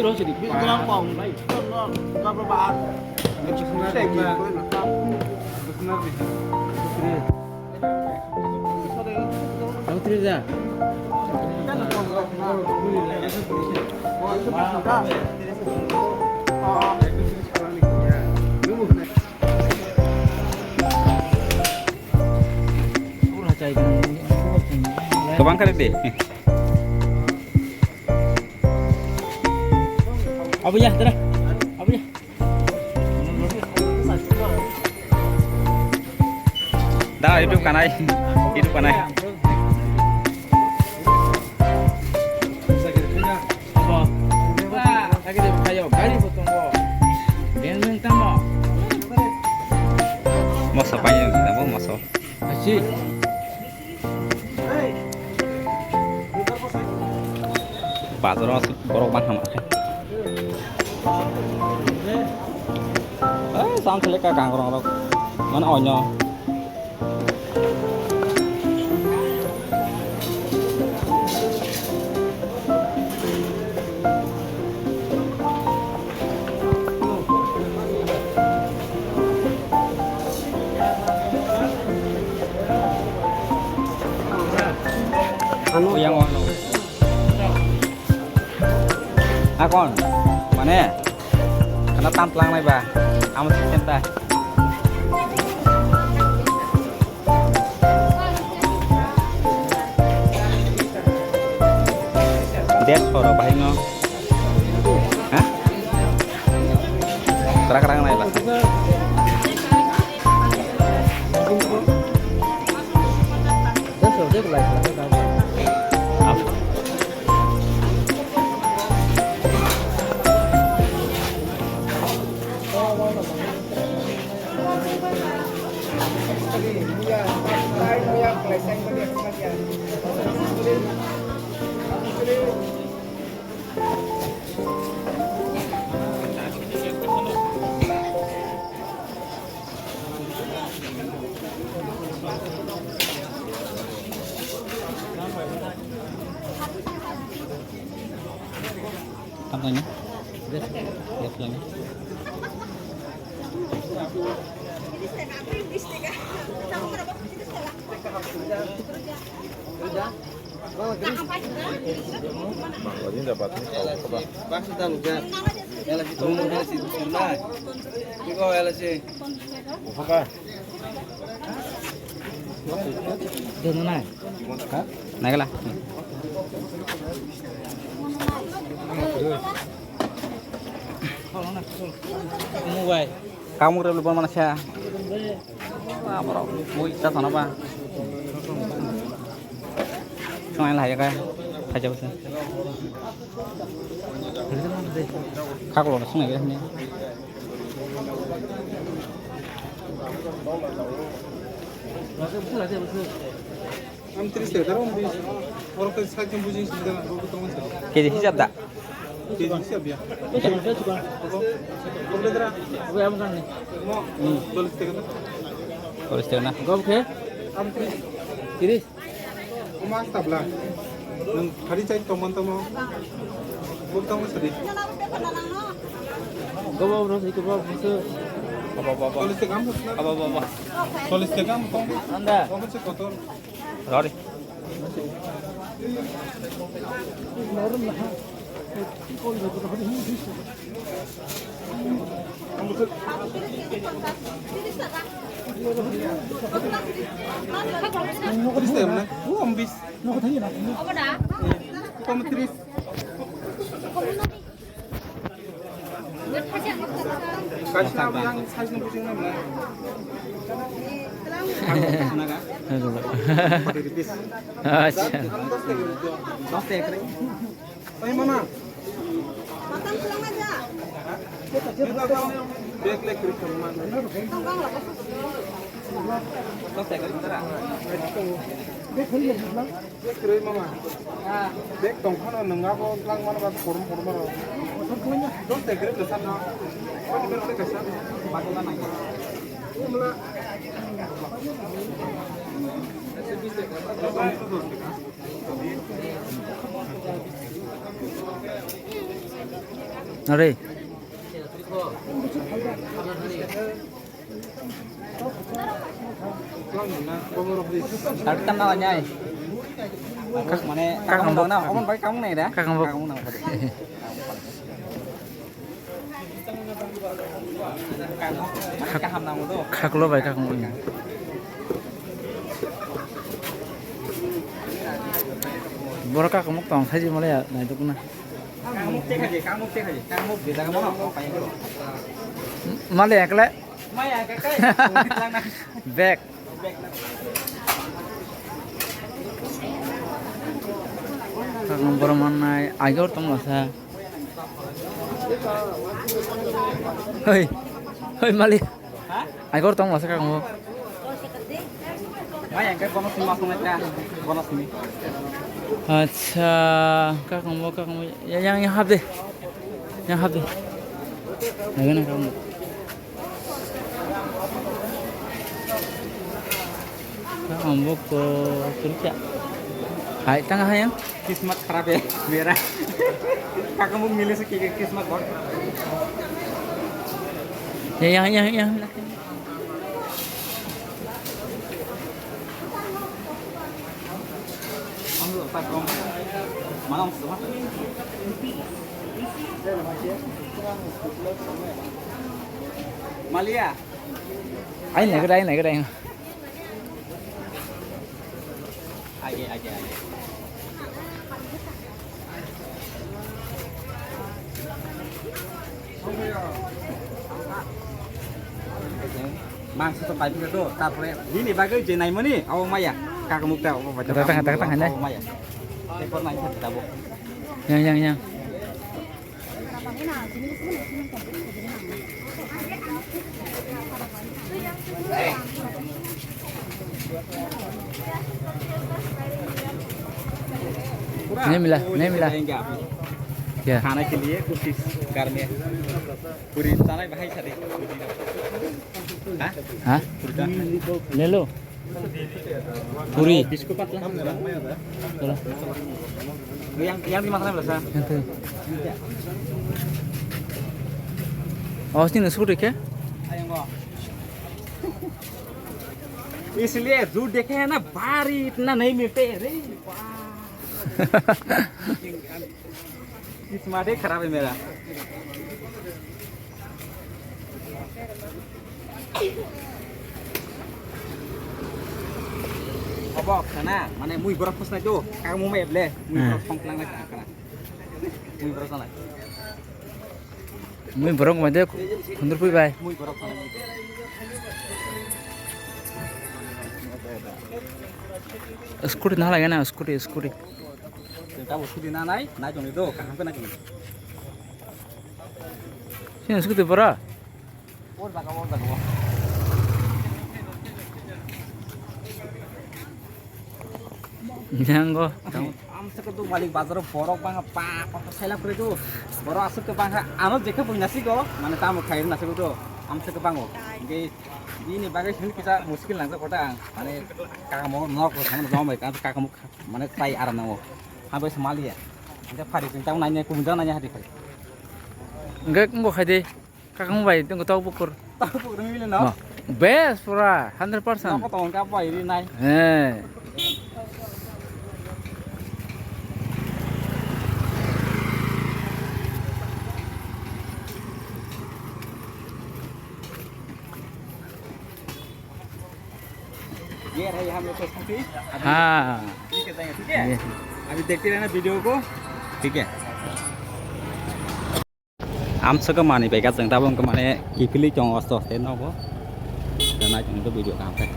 Đó chỉ định biết cái phòng này nó các bạn sẽ gì Đâu thế ra? Kebang kali deh. Apa ya, Tera? Apa ya? Dah hidup kanai. Hidup kanai. Apa? Wah, lagi dia kayu kali potong kok. Benteng tamu. Mau sapanya kita mau masuk. Asyik. Pak Zoro borok ban sama. Sam selek kang orang orang. Mana onyo. Anu yang ono. Con mana ya? Karena tamplang nih bah, amat cinta. Dia suara bahing no, hah? Kerang-kerang nih bah. Tampaknya, lihat pulangnya. Ini dapatnya kalau apa? Bakso tahu kan? Ela si tolong ela si sunai. Iko ela si. Apa? Dono naik. Naik lah. Kamu baik. Kamu udah belum mana sih? Apa bro? Mau kita sana apa? Sungai lah ya kan? Aja bisa. Kak lo sungai kan ini? Keji siap tak? Keji siap ya? Saya juga. Oke, kamu kan nih. Tulis na. Gua oke. Kiri. Mas tabla. Nang hari cai teman-teman. Bukan mas tadi. Gua bawa terus ikut bawa terus. Apa. Tulis ke kamu. Apa. Tulis ke kamu. Anda. Kamu cek kotor. Sorry. Tulis ke mana? Ambis. Kamu tulis. Kasih tahu yang size pusing mana? Saya mana? Makan pulang aja. Bek lek kiri kemana? Tongkang lah. Bek kiri mama. Bek tongkang nengah kok lang mana bak forum mana? Dos te kiri besar na. Kau di mana kesana? Bagaimana ini? Mula. Nari. Tapi kan namanya mana kakak mau kamu pakai kamu nih dah. Kakak mau. Kamu nama kakak nama tuh. Kakak lo baik kakak mau. Boro kakak mau tong saja malah ya, nah itu kuna. Kamu cek aja, kamu beda kamu apa yang itu? Malah ya kele. Maya kakak, Back. Kakak boro mana? Ayo tong masa. Hei, hei Mali. Hah? Ayo tong masa kakak mau. Maya kakak bonus lima puluh meter, bonus ini. Acha, kakak mau. Ya yang hab deh. Yang hab deh. Lagi nak kamu. Kakak mau ke kerja. Hai, tengah yang. Kismat खराब है मेरा kakak mau milih sekiki kismat kok Ya yang. kamu tak om malam semua Malia Ai này cái đây. aja mang satu baju itu taple ini bagai jenai mani awak maya kakak mukta awak baca Tengah deh. maya ekor nanya kita bu Yang. नहीं मिला क्या खाने के लिए कुछ घर में पूरी ताना भाई साथी हाँ ले लो पूरी किसको पतला चलो yang dimakan berasa yang tuh oh sini suit क्या इसलिए जो देखे हैं ना भारी इतना नहीं मिलते रे किस्मत ही खराब है मेरा Obok sana, mana muy berat pas itu, kamu mau beli, muy berat pangklang lagi kana, muy berat sana, मैं बरंग में देख 100 रुपये भाई muy berat sana. स्कूटी ना लगे ना scooty Kita bos di nanai, naik jong itu, kaham kena jong. sini scooty बरा Oh, bawa. yang go Am seketu balik bazar borok bang apa saya lakukan itu borok asuk ke bang anu jeka punya sih kok mana tamu kain nasi itu am seke bang ini bagai sini kita muskil langsung kota mana kakak mau nok sama sama mereka kakak mau mana tai aran namo sampai semali ya kita hari cinta nanya kumjang nanya hari hari enggak khai deh kakak mau bayi tunggu tahu bukur tahu udah milih no best pura 100% aku tahun kapan ini naik ये रही हम लोग की हाँ ठीक है ठीक है अभी देखते रहना वीडियो को ठीक है am seke mani baik kan tabung kemana kipili cong osto ten apa karena itu video kafe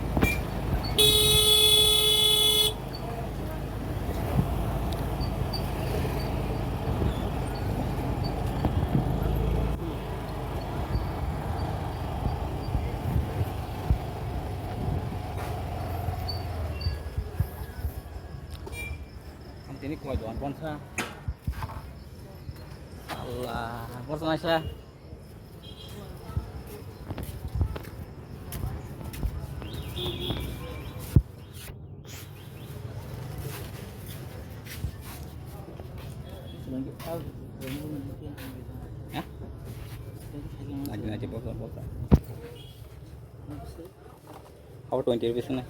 ini kemajuan ponsa Allah ponsa saya Ya? Lagi bosok. How 20 rupees na?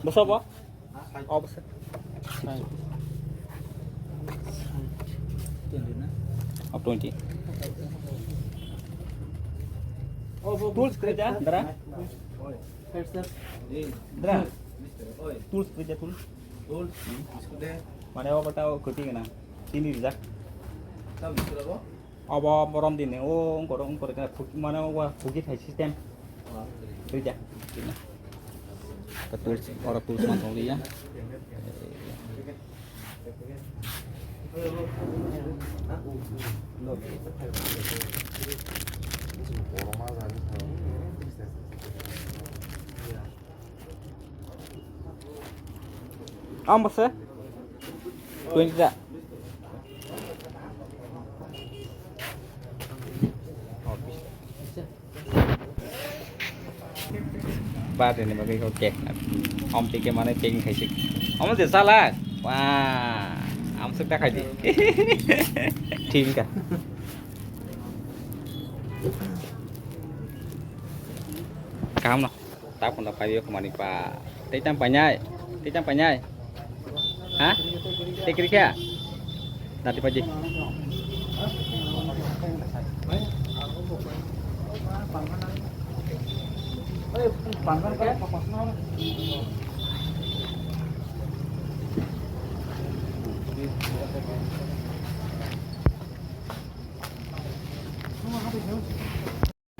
Bosok ba? Oh, bosok. How 20? Tools kerja, Dra? Dra? Tools kerja tools. Mana apa tahu kucing na? Sini rizak. Apa morom din oh korong kan mana wah bukit high system. Kerja. Betul orang tools mantau dia. Bos 20 tak? Ba thì này mà cái chẹt ông thì cái mà này chẹt khai sức ông thì sao là wow ông sức đắc hay gì chim cả kamu noh tak pun dapat dia kemana pak tecam panjai hah tekrik ya nanti pagi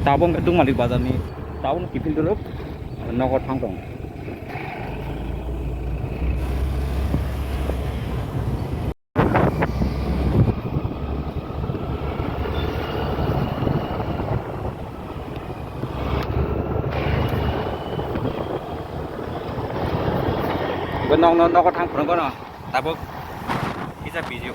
tabung gedung Malik Bazar nih tahun kipin dulu nokot hangkong nokot hangkong ko no tabuk bisa video